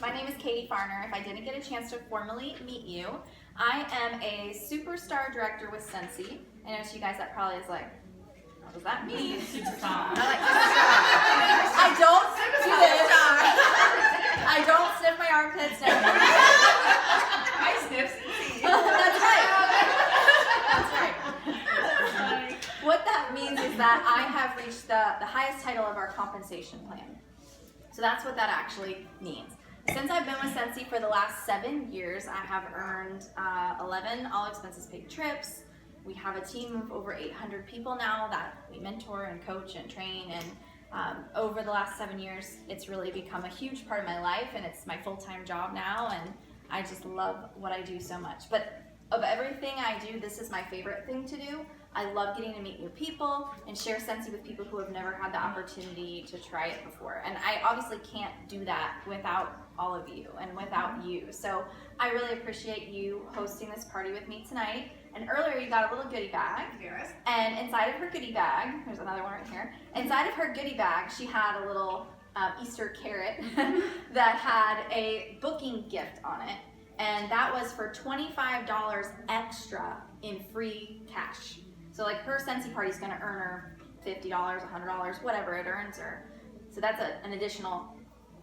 My name is Katie Farner. If I didn't get a chance to formally meet you, I am a superstar director with Scentsy. I know to you guys that probably is like, what does that mean? Superstar. I don't do this. I don't sniff my armpits. No. I sniff Scentsy. That's right. That's right. What that means is that I have reached the highest title of our compensation plan. So that's what that actually means. Since I've been with Scentsy for the last 7 years, I have earned 11 all-expenses-paid trips. We have a team of over 800 people now that we mentor and coach and train, and over the last 7 years, it's really become a huge part of my life, and it's my full-time job now, and I just love what I do so much. But of everything I do, this is my favorite thing to do. I love getting to meet new people and share Scentsy with people who have never had the opportunity to try it before. And I obviously can't do that without all of you and without you. So I really appreciate you hosting this party with me tonight. And earlier you got a little goodie bag. Yes. And inside of her goodie bag, there's another one right here. Inside of her goodie bag, she had a little Easter carrot that had a booking gift on it. And that was for $25 extra in free cash. So like her Scentsy party is going to earn her $50, $100, whatever it earns her. So that's an additional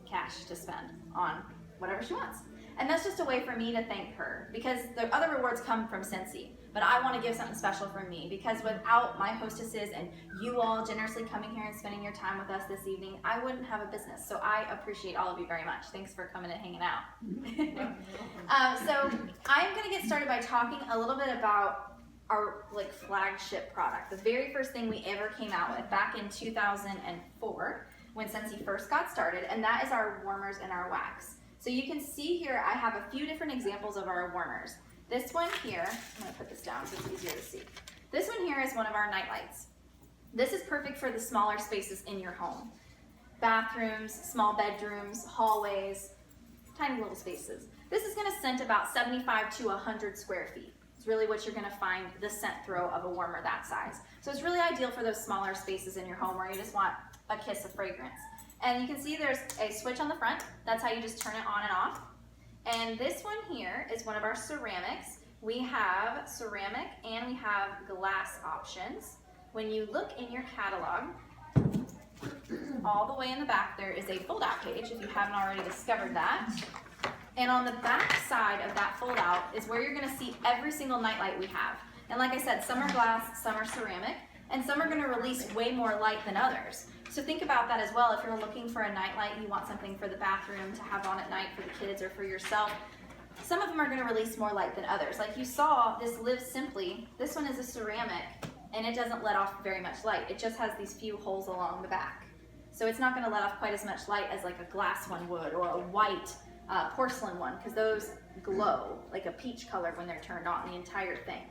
cash to spend on whatever she wants. And that's just a way for me to thank her, because the other rewards come from Scentsy. But I want to give something special from me, because without my hostesses and you all generously coming here and spending your time with us this evening, I wouldn't have a business. So I appreciate all of you very much. Thanks for coming and hanging out. So I'm going to get started by talking a little bit about our flagship product. The very first thing we ever came out with back in 2004 when Scentsy first got started, and that is our warmers and our wax. So you can see here I have a few different examples of our warmers. This one here, I'm going to put this down so it's easier to see. This one here is one of our night lights. This is perfect for the smaller spaces in your home. Bathrooms, small bedrooms, hallways, tiny little spaces. This is going to scent about 75 to 100 square feet. It's really what you're going to find the scent throw of a warmer that size. So it's really ideal for those smaller spaces in your home where you just want a kiss of fragrance. And you can see there's a switch on the front. That's how you just turn it on and off. And this one here is one of our ceramics. We have ceramic and we have glass options. When you look in your catalog, all the way in the back there is a fold-out page, if you haven't already discovered that. And on the back side of that fold-out is where you're going to see every single nightlight we have. And like I said, some are glass, some are ceramic, and some are going to release way more light than others. So think about that as well. If you're looking for a nightlight, you want something for the bathroom to have on at night for the kids or for yourself. Some of them are going to release more light than others. Like you saw, this Live Simply, this one is a ceramic, and it doesn't let off very much light. It just has these few holes along the back. So it's not going to let off quite as much light as like a glass one would, or a white porcelain one, because those glow like a peach color when they're turned on, the entire thing.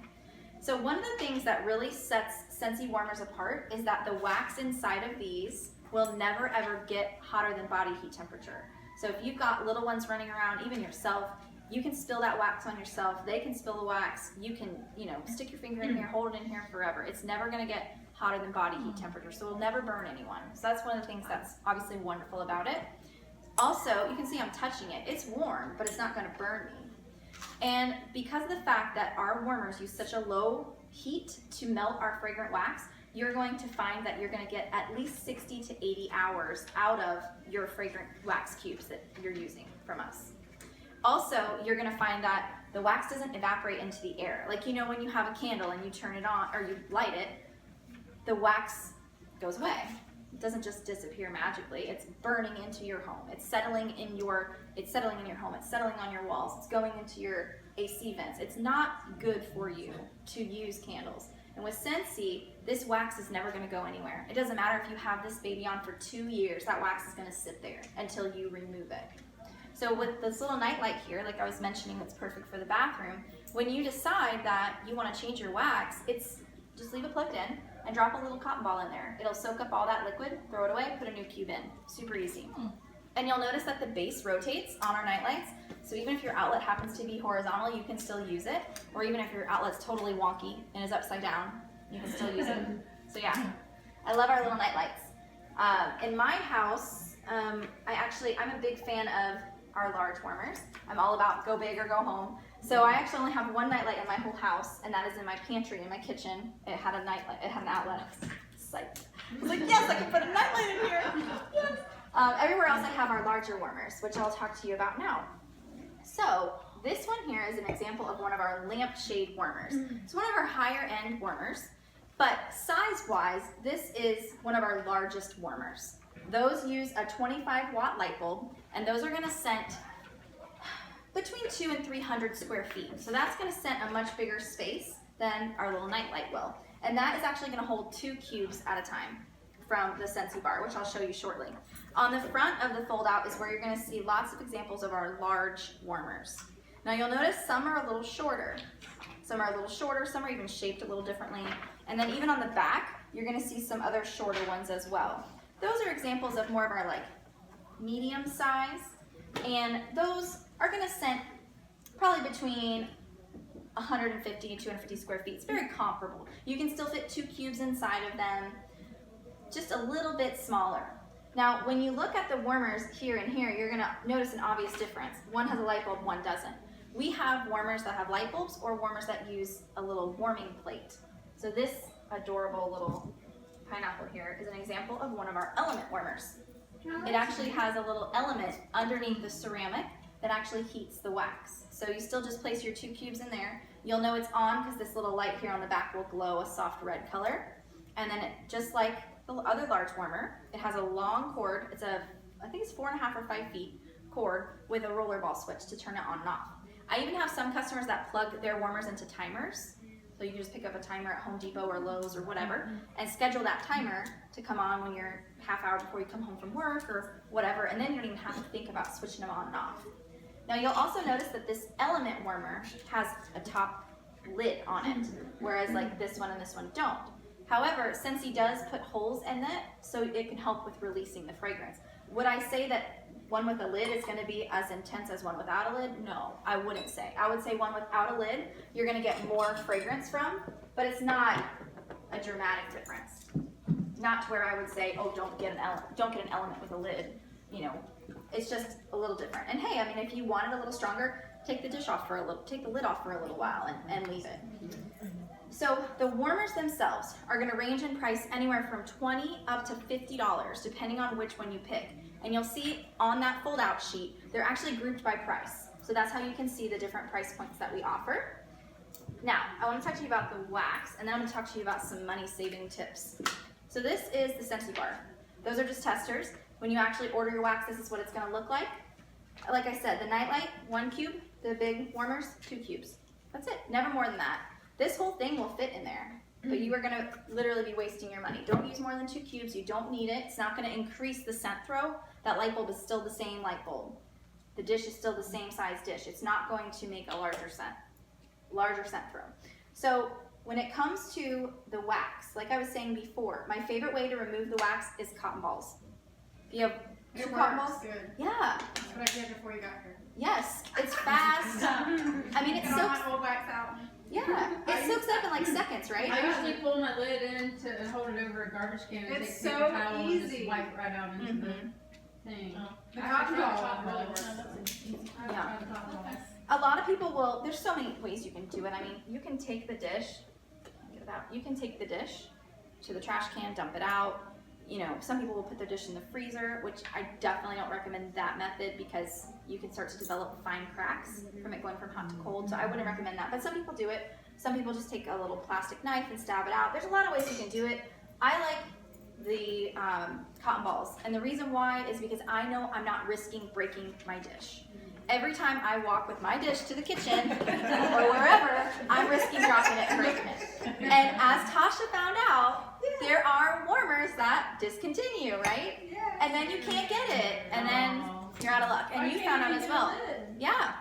So one of the things that really sets Scentsy warmers apart is that the wax inside of these will never ever get hotter than body heat temperature. So if you've got little ones running around, even yourself, you can spill that wax on yourself, they can spill the wax, you can, stick your finger in here, hold it in here forever. It's never going to get hotter than body heat temperature, so it'll never burn anyone. So that's one of the things that's obviously wonderful about it. Also, you can see I'm touching it. It's warm, but it's not going to burn me. And because of the fact that our warmers use such a low heat to melt our fragrant wax, you're going to find that you're going to get at least 60 to 80 hours out of your fragrant wax cubes that you're using from us. Also, you're going to find that the wax doesn't evaporate into the air. Like, when you have a candle and you turn it on, or you light it, the wax goes away. It doesn't just disappear magically. It's burning into your home. It's settling in your home. It's settling on your walls. It's going into your AC vents. It's not good for you to use candles. And with Scentsy, this wax is never going to go anywhere. It doesn't matter if you have this baby on for 2 years, that wax is going to sit there until you remove it. So with this little nightlight here, like I was mentioning, that's perfect for the bathroom, when you decide that you want to change your wax, just leave it plugged in and drop a little cotton ball in there. It'll soak up all that liquid, throw it away, put a new cube in. Super easy. And you'll notice that the base rotates on our nightlights. So even if your outlet happens to be horizontal, you can still use it. Or even if your outlet's totally wonky and is upside down, you can still use it. So yeah, I love our little nightlights. In my house, I'm a big fan of our large warmers. I'm all about go big or go home. So I actually only have one nightlight in my whole house, and that is in my pantry in my kitchen. It had a nightlight, it had an outlet. Psyched. I was like, yes, I can put a nightlight in here. Yes. Everywhere else I have our larger warmers, which I'll talk to you about now. So this one here is an example of one of our lampshade warmers. It's one of our higher end warmers, but size-wise, this is one of our largest warmers. Those use a 25-watt light bulb, and those are going to scent between 200 and 300 square feet. So that's going to scent a much bigger space than our little nightlight will. And that is actually going to hold 2 cubes at a time from the Scentsy bar, which I'll show you shortly. On the front of the fold out is where you're going to see lots of examples of our large warmers. Now you'll notice some are a little shorter. Some are a little shorter, some are even shaped a little differently. And then even on the back, you're going to see some other shorter ones as well. Those are examples of more of our like medium size, and those are going to scent probably between 150 and 250 square feet. It's very comparable. You can still fit 2 cubes inside of them, just a little bit smaller. Now, when you look at the warmers here and here, you're going to notice an obvious difference. One has a light bulb, one doesn't. We have warmers that have light bulbs or warmers that use a little warming plate. So this adorable little pineapple here is an example of one of our element warmers. It actually has a little element underneath the ceramic that actually heats the wax. So you still just place your 2 cubes in there. You'll know it's on because this little light here on the back will glow a soft red color. And then it, just like the other large warmer, it has a long cord. It's I think it's 4.5 or 5 feet cord with a rollerball switch to turn it on and off. I even have some customers that plug their warmers into timers. So you can just pick up a timer at Home Depot or Lowe's or whatever and schedule that timer to come on when you're half hour before you come home from work or whatever, and then you don't even have to think about switching them on and off. Now you'll also notice that this element warmer has a top lid on it, whereas like this one and this one don't. However, Scentsy does put holes in it so it can help with releasing the fragrance. Would I say that one with a lid is going to be as intense as one without a lid? No, I wouldn't say. I would say one without a lid, you're going to get more fragrance from, but it's not a dramatic difference. Not to where I would say, oh, don't get an element with a lid. You know, it's just a little different. And hey, I mean, if you want it a little stronger, take the lid off for a little while and leave it. So the warmers themselves are going to range in price anywhere from $20 up to $50, depending on which one you pick. And you'll see on that fold-out sheet, they're actually grouped by price. So that's how you can see the different price points that we offer. Now, I want to talk to you about the wax, and then I'm going to talk to you about some money-saving tips. So this is the Scentsy bar. Those are just testers. When you actually order your wax, this is what it's going to look like. Like I said, the nightlight, 1 cube. The big warmers, 2 cubes. That's it. Never more than that. This whole thing will fit in there, but you are going to literally be wasting your money. Don't use more than 2 cubes. You don't need it. It's not going to increase the scent throw. That light bulb is still the same light bulb. The dish is still the same size dish. It's not going to make a larger scent throw. So when it comes to the wax, like I was saying before, my favorite way to remove the wax is cotton balls. If you have 2 cotton balls, good. Yeah. That's what I did before you got here. Yes, it's fast. I mean, it Got soaks. my old wax out. Yeah, it soaks up in like seconds, right? I usually pull my lid in to hold it over a garbage can and It's take a so paper towel and easy. just wipe right out into the thing. The I cotton tried ball cotton really balls. works. Yeah. The cotton balls. A lot of people will, there's so many ways you can do it. I mean, you can take the dish, get it out. You can take the dish to the trash can, dump it out. You know, some people will put their dish in the freezer, which I definitely don't recommend that method because you can start to develop fine cracks from it going from hot to cold. So I wouldn't recommend that. But some people do it. Some people just take a little plastic knife and stab it out. There's a lot of ways you can do it. I like the cotton balls. And the reason why is because I know I'm not risking breaking my dish. Every time I walk with my dish to the kitchen or wherever, I'm risking dropping it and breaking it. And as Tasha found out, there are warmers that discontinue, right? And then you can't get it, and then you're out of luck. And you found out as well. Yeah.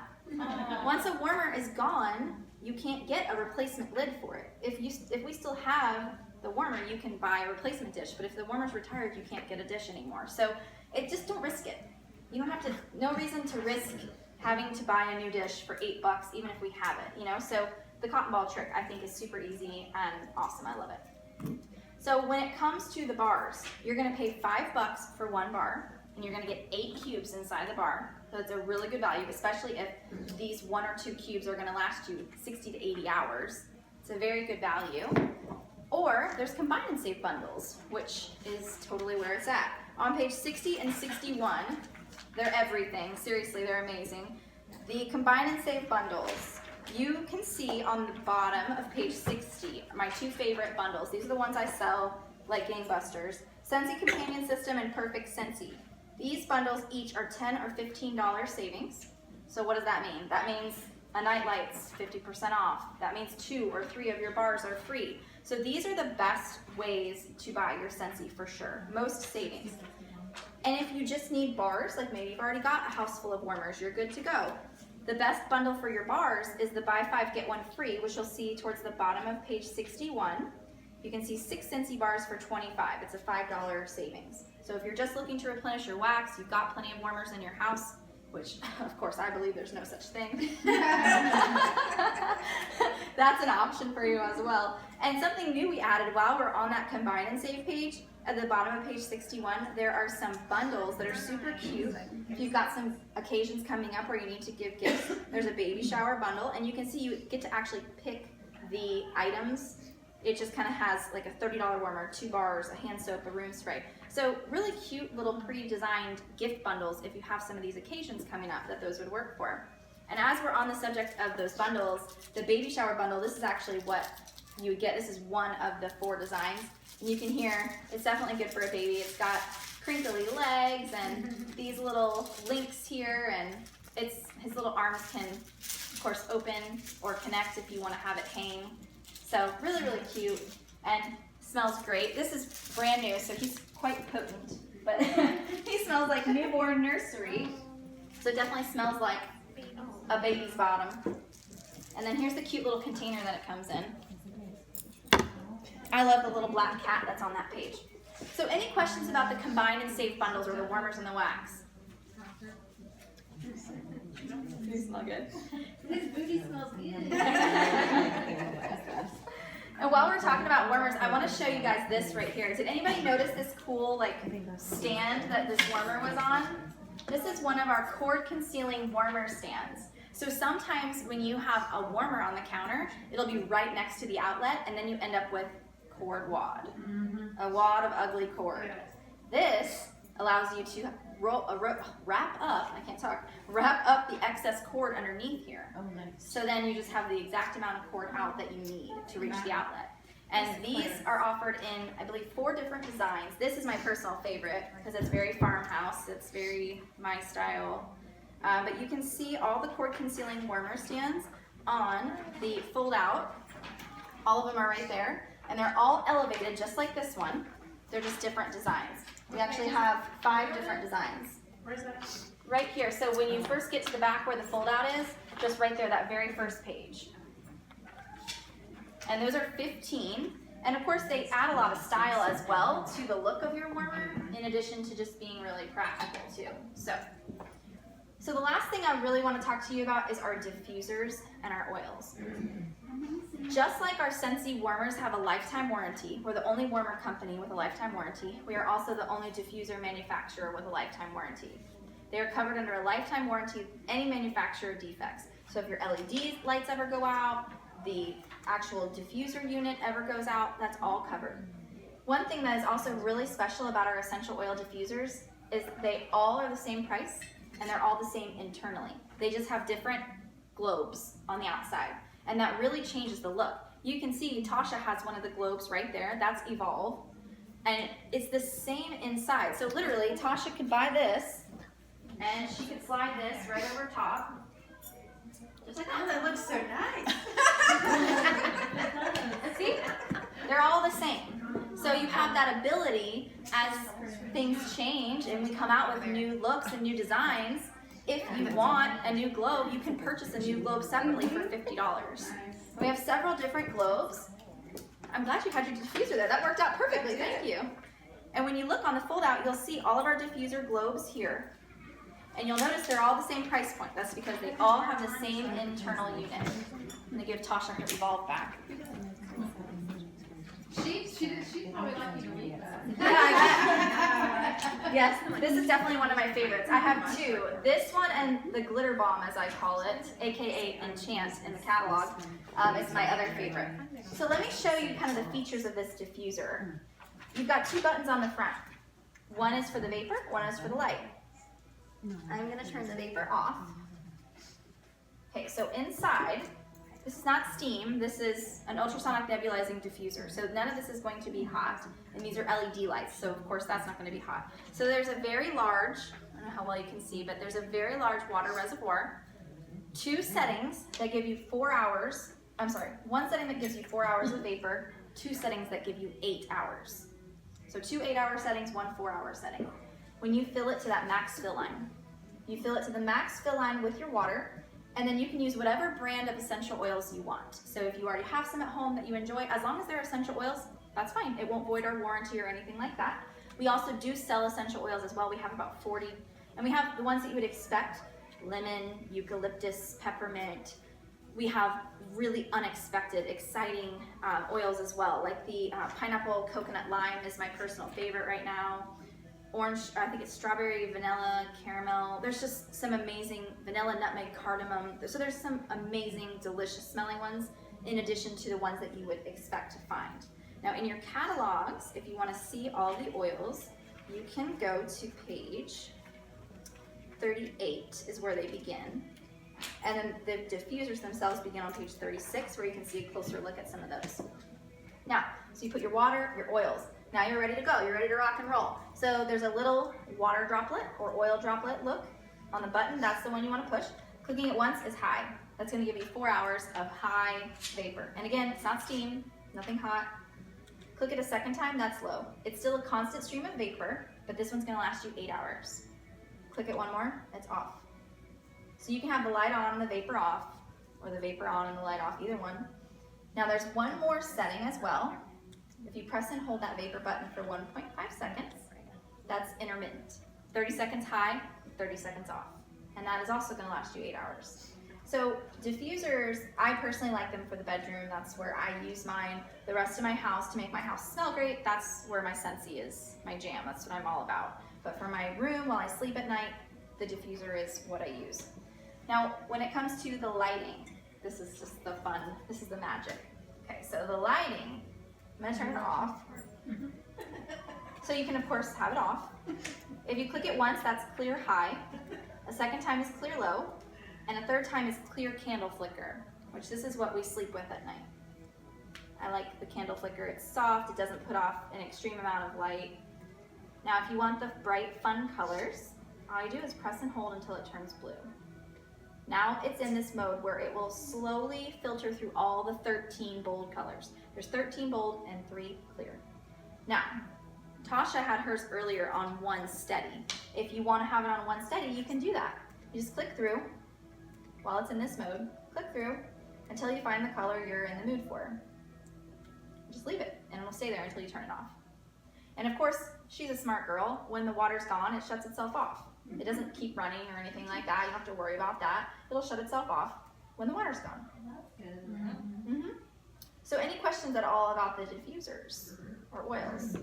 Once a warmer is gone, you can't get a replacement lid for it. If we still have the warmer, you can buy a replacement dish. But if the warmer's retired, you can't get a dish anymore. So just don't risk it. You don't have to. No reason to risk having to buy a new dish for $8, even if we have it. You know. So the cotton ball trick, I think, is super easy and awesome. I love it. So when it comes to the bars, you're going to pay $5 for 1 bar. and you're gonna get 8 cubes inside the bar. So it's a really good value, especially if these 1 or 2 cubes are gonna last you 60 to 80 hours. It's a very good value. Or there's combine and save bundles, which is totally where it's at. On page 60 and 61, they're everything. Seriously, they're amazing. The combine and save bundles, you can see on the bottom of page 60, my 2 favorite bundles. These are the ones I sell like gangbusters. Scentsy Companion System and Perfect Scentsy. These bundles each are $10 or $15 savings. So what does that mean? That means a night light's 50% off. That means 2 or 3 of your bars are free. So these are the best ways to buy your Scentsy for sure. Most savings. And if you just need bars, like maybe you've already got a house full of warmers, you're good to go. The best bundle for your bars is the buy 5 get 1 free, which you'll see towards the bottom of page 61. You can see 6 Scentsy bars for $25. It's a $5 savings. So if you're just looking to replenish your wax, you've got plenty of warmers in your house, which of course I believe there's no such thing. That's an option for you as well. And something new we added while we're on that combine and save page, at the bottom of page 61, there are some bundles that are super cute. If you've got some occasions coming up where you need to give gifts, there's a baby shower bundle, and you can see you get to actually pick the items. It just kind of has like a $30 warmer, 2 bars, a hand soap, a room spray. So really cute little pre-designed gift bundles if you have some of these occasions coming up that those would work for. And as we're on the subject of those bundles, the baby shower bundle, this is actually what you would get. This is one of the 4 designs. And you can hear it's definitely good for a baby. It's got crinkly legs and these little links here, and his little arms can, of course, open or connect if you want to have it hang. So really, really cute and smells great. This is brand new, so he's quite potent, but he smells like newborn nursery. So it definitely smells like a baby's bottom. And then here's the cute little container that it comes in. I love the little black cat that's on that page. So any questions about the combine and save bundles or the warmers and the wax? You smell good. His booty smells good. And while we're talking about warmers, I want to show you guys this right here. Did anybody notice this cool like stand that this warmer was on? This is one of our cord concealing warmer stands. So sometimes when you have a warmer on the counter, it'll be right next to the outlet, and then you end up with cord wad, a wad of ugly cord. This allows you to wrap up the excess cord underneath here. Oh, nice. So then you just have the exact amount of cord out that you need to reach the outlet. And these are offered in, I believe, 4 different designs. This is my personal favorite because it's very farmhouse. It's very my style. But you can see all the cord concealing warmer stands on the fold out. All of them are right there. And they're all elevated just like this one. They're just different designs. We actually have 5 different designs. Where's that? Right here. So when you first get to the back where the fold out is, just right there, that very first page. And those are 15. And of course they add a lot of style as well to the look of your warmer, in addition to just being really practical too. So the last thing I really want to talk to you about is our diffusers and our oils. Just like our Scentsy warmers have a lifetime warranty, we're the only warmer company with a lifetime warranty. We are also the only diffuser manufacturer with a lifetime warranty. They are covered under a lifetime warranty of any manufacturer defects. So if your LED lights ever go out, the actual diffuser unit ever goes out, that's all covered. One thing that is also really special about our essential oil diffusers is they all are the same price and they're all the same internally. They just have different globes on the outside, and that really changes the look. You can see Tasha has one of the globes right there. That's Evolve, and it's the same inside. So literally, Tasha could buy this, and she could slide this right over top. Just like Oh, that. that looks so nice. See? They're all the same. So you have that ability as things change and we come out with new looks and new designs. If you want a new globe, you can purchase a new globe separately for $50. We have several different globes. I'm glad you had your diffuser there. That worked out perfectly. Thank you. And when you look on the fold out, you'll see all of our diffuser globes here. And you'll notice they're all the same price point. That's because they all have the same internal unit. I'm going to give Tasha her Evolve back. She's probably lucky to read that. Yes, this is definitely one of my favorites. I have two. This one and the glitter bomb, as I call it, aka Enchant in the catalog, is my other favorite. So let me show you kind of the features of this diffuser. You've got two buttons on the front. One is for the vapor, one is for the light. I'm going to turn the vapor off. Okay, so inside, this is not steam, this is an ultrasonic nebulizing diffuser. So none of this is going to be hot, and these are LED lights, so of course that's not going to be hot. So there's a very large, I don't know how well you can see, but there's a very large water reservoir, two settings that give you 4 hours, one setting that gives you 4 hours of vapor, two settings that give you 8 hours. So two 8-hour settings, one 4-hour setting. When you fill it to that max fill line, you fill it to the max fill line with your water, and then you can use whatever brand of essential oils you want. So if you already have some at home that you enjoy, as long as they're essential oils, that's fine. It won't void our warranty or anything like that. We also do sell essential oils as well. We have about 40, and we have the ones that you would expect: lemon, eucalyptus, peppermint. We have really unexpected, exciting oils as well, like the pineapple coconut lime is my personal favorite right now. Orange, I think it's strawberry, vanilla, caramel. There's just some amazing vanilla, nutmeg, cardamom. So there's some amazing, delicious smelling ones in addition to the ones that you would expect to find. Now in your catalogs, if you want to see all the oils, you can go to page 38 is where they begin. And then the diffusers themselves begin on page 36, where you can see a closer look at some of those. Now, so you put your water, your oils. Now you're ready to go. You're ready to rock and roll. So there's a little water droplet or oil droplet look on the button. That's the one you want to push. Clicking it once is high. That's going to give you 4 hours of high vapor. And again, it's not steam, nothing hot. Click it a second time, that's low. It's still a constant stream of vapor, but this one's going to last you 8 hours. Click it one more, it's off. So you can have the light on and the vapor off, or the vapor on and the light off, either one. Now there's one more setting as well. If you press and hold that vapor button for 1.5 seconds, that's intermittent. 30 seconds high, 30 seconds off. And that is also going to last you 8 hours. So diffusers, I personally like them for the bedroom. That's where I use mine. The rest of my house, to make my house smell great, that's where my Scentsy is, my jam. That's what I'm all about. But for my room, while I sleep at night, the diffuser is what I use. Now, when it comes to the lighting, this is just the fun, this is the magic. Okay, so the lighting, I'm gonna turn it off. So you can, of course, have it off. If you click it once, that's clear high. A second time is clear low. And a third time is clear candle flicker, which this is what we sleep with at night. I like the candle flicker. It's soft, it doesn't put off an extreme amount of light. Now, if you want the bright, fun colors, all you do is press and hold until it turns blue. Now it's in this mode where it will slowly filter through all the 13 bold colors. There's 13 bold and 3 clear. Now, Tasha had hers earlier on 1 steady. If you want to have it on 1 steady, you can do that. You just click through while it's in this mode, click through until you find the color you're in the mood for. Just leave it and it'll stay there until you turn it off. And of course, she's a smart girl. When the water's gone, it shuts itself off. It doesn't keep running or anything like that. You don't have to worry about that. It'll shut itself off when the water's gone. That's good. Mm-hmm. So any questions at all about the diffusers or oils?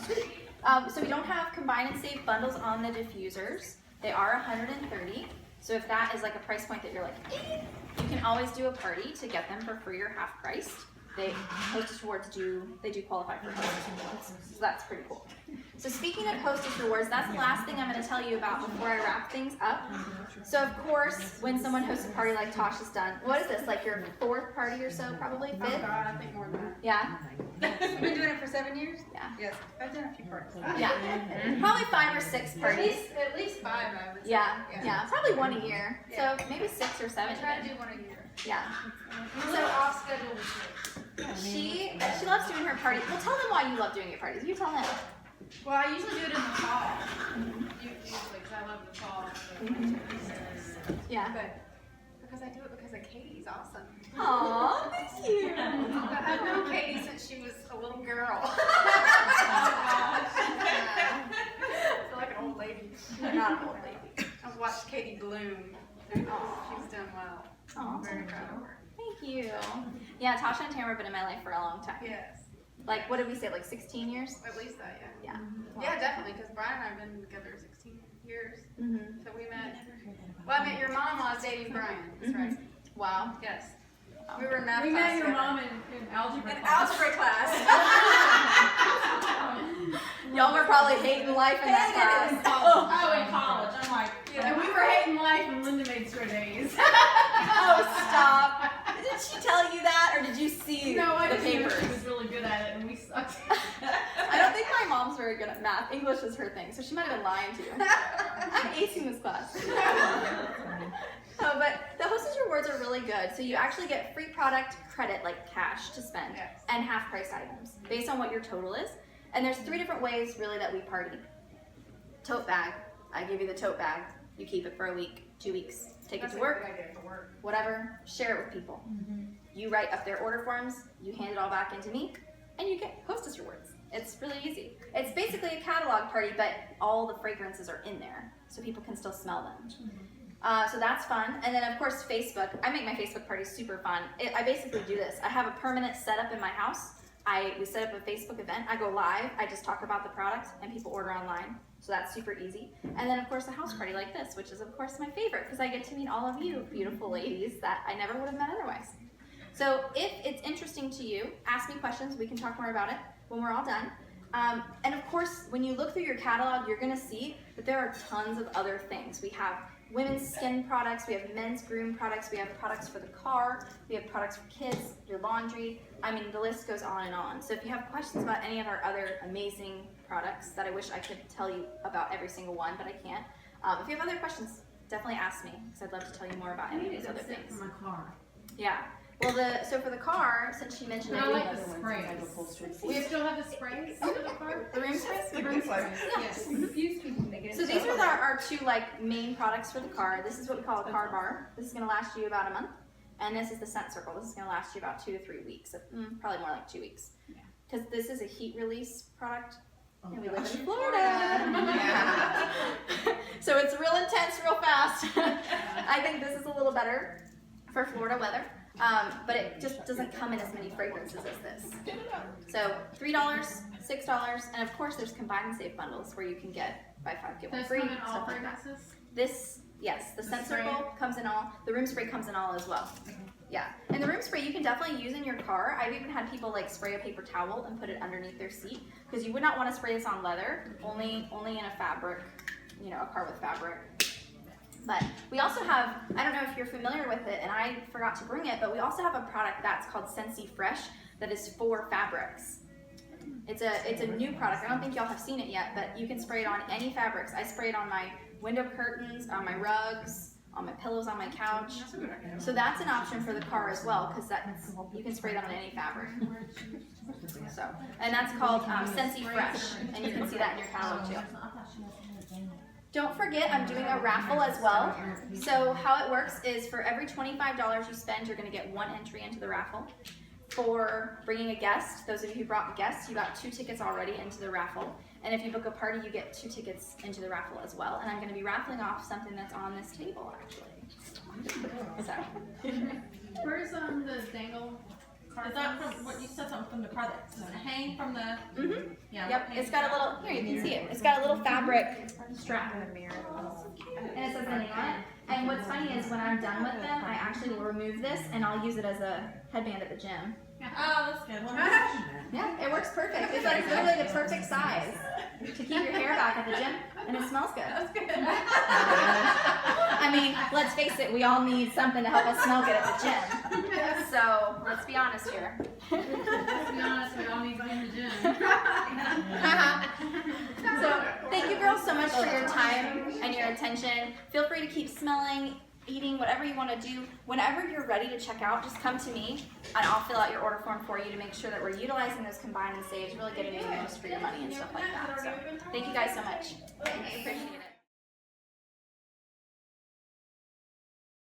So we don't have combine and save bundles on the diffusers. They are $130. So if that is like a price point that you're like, you can always do a party to get them for free or half priced. Hostess Rewards do qualify for Hostess Rewards, so that's pretty cool. So speaking of Hostess Rewards, that's the last thing I'm going to tell you about before I wrap things up. So of course, when someone hosts a party like Tasha's done, what is this, like your 4th party or so, probably 5th? Oh God, I think more than that. Yeah? You've been doing it for 7 years? Yeah. Yes, I've done a few parties. Yeah. Probably 5 or 6 parties. At least 5, I would say. Yeah. Probably 1 a year. So maybe 6 or 7. I try to do 1 a year. Yeah. I'm a little off schedule this year. She loves doing her parties. Well, tell them why you love doing your parties. You tell them. Well, I usually do it in the fall. Usually, because I love the fall. So. Yeah. But because I do it because of Katie's awesome. Aw, thank you. I've known Katie since she was a little girl. I feel like an old lady. You're not an old lady. I've watched Katie bloom. She's done well. Aw, I'm very proud of her. Thank you. Yeah, Tasha and Tamara have been in my life for a long time. Yes. Like, what did we say, like 16 years? At least that, yeah. Yeah. Yeah, definitely, because Brian and I have been together 16 years. Mm-hmm. So we met, well, I met your mom while I was dating Brian. That's right. Wow. Yes. We were in math We class met your together. mom in algebra In class. algebra class. Y'all were probably hating life in that Hated it class. in college. Oh, in college. I'm like, Yeah. and we were hating life and Linda made straight A's. Oh, stop. Did she tell you that, or did you see No, I the just knew papers? she was really good at it and we sucked. I don't think my mom's very good at math. English is her thing, so she might have been lying to you. I'm acing this class. Oh, but the Hostess rewards are really good. So you actually get free product credit, like cash to spend, Yes. and half price items based on what your total is. And there's 3 different ways really that we party. Tote bag. I give you the tote bag. You keep it for a week, 2 weeks. Take That's it a to work, good idea for work. whatever. Share it with people. You write up their order forms. You hand it all back into me, and you get Hostess rewards. It's really easy. It's basically a catalog party, but all the fragrances are in there, so people can still smell them. So that's fun. And then of course Facebook. I make my Facebook parties super fun. I basically do this. I have a permanent setup in my house. We set up a Facebook event. I go live. I just talk about the product and people order online. So that's super easy. And then of course a house party like this, which is of course my favorite because I get to meet all of you beautiful ladies that I never would have met otherwise. So if it's interesting to you, ask me questions. We can talk more about it when we're all done. And of course, when you look through your catalog, you're gonna see that there are tons of other things. We have women's skin products, we have men's groom products, we have products for the car, we have products for kids, your laundry. I mean, the list goes on and on. So if you have questions about any of our other amazing products that I wish I could tell you about every single one, but I can't. If you have other questions, definitely ask me, because I'd love to tell you more about any of these other things. For my car. Yeah. Well, so for the car, since she mentioned I it, like the sprays. We still have the sprays for the car? the room sprays. The room sprays. Yes. Confused people make it. So these are our 2 like main products for the car. This is what we call a car bar. This is going to last you about a month, and this is the scent circle. This is going to last you about 2 to 3 weeks, probably more like 2 weeks, because this is a heat release product. And we live in Florida. Yeah. So it's real intense, real fast. I think this is a little better for Florida weather. But it just doesn't come in as many fragrances as this. So $3, $6, and of course there's combine and save bundles where you can get buy 5 get 1 Does free, come in all stuff like that. fragrances? This, yes, the scent spray? circle comes in all. The room spray comes in all as well. Yeah, and the room spray you can definitely use in your car. I've even had people like spray a paper towel and put it underneath their seat because you would not want to spray this on leather, only in a fabric, a car with fabric. But we also have, I don't know if you're familiar with it, and I forgot to bring it, but we also have a product that's called Scentsy Fresh that is for fabrics. It's a new product. I don't think y'all have seen it yet, but you can spray it on any fabrics. I spray it on my window curtains, on my rugs, on my pillows, on my couch. So that's an option for the car as well, because you can spray it on any fabric. So, and that's called Scentsy Fresh, and you can see that in your catalog too. Don't forget, I'm doing a raffle as well. So how it works is for every $25 you spend, you're going to get 1 entry into the raffle. For bringing a guest, those of you who brought guests, you got 2 tickets already into the raffle. And if you book a party, you get 2 tickets into the raffle as well. And I'm going to be raffling off something that's on this table, actually. So. Where's the dangle card? Is that from what you said something from the product? Does it hang from the? Mm-hmm. Yeah. Yep. It's got a little. Here, you can see it. It's got a little fabric strap, and it says the name on it. And what's funny is when I'm done with them, I actually will remove this and I'll use it as a headband at the gym. Oh, that's good. Yeah, it works perfect. It's like literally the perfect size to keep your hair back at the gym, and it smells good. That's good. I mean, let's face it, we all need something to help us smell good at the gym. So let's be honest here. Let's be honest, we all need to be in the gym. So thank you girls so much for your time and your attention. Feel free to keep smelling, eating, whatever you want to do. Whenever you're ready to check out, just come to me and I'll fill out your order form for you to make sure that we're utilizing those combine and saves, really getting the most for your money and stuff like that. So thank you guys so much. Appreciate it.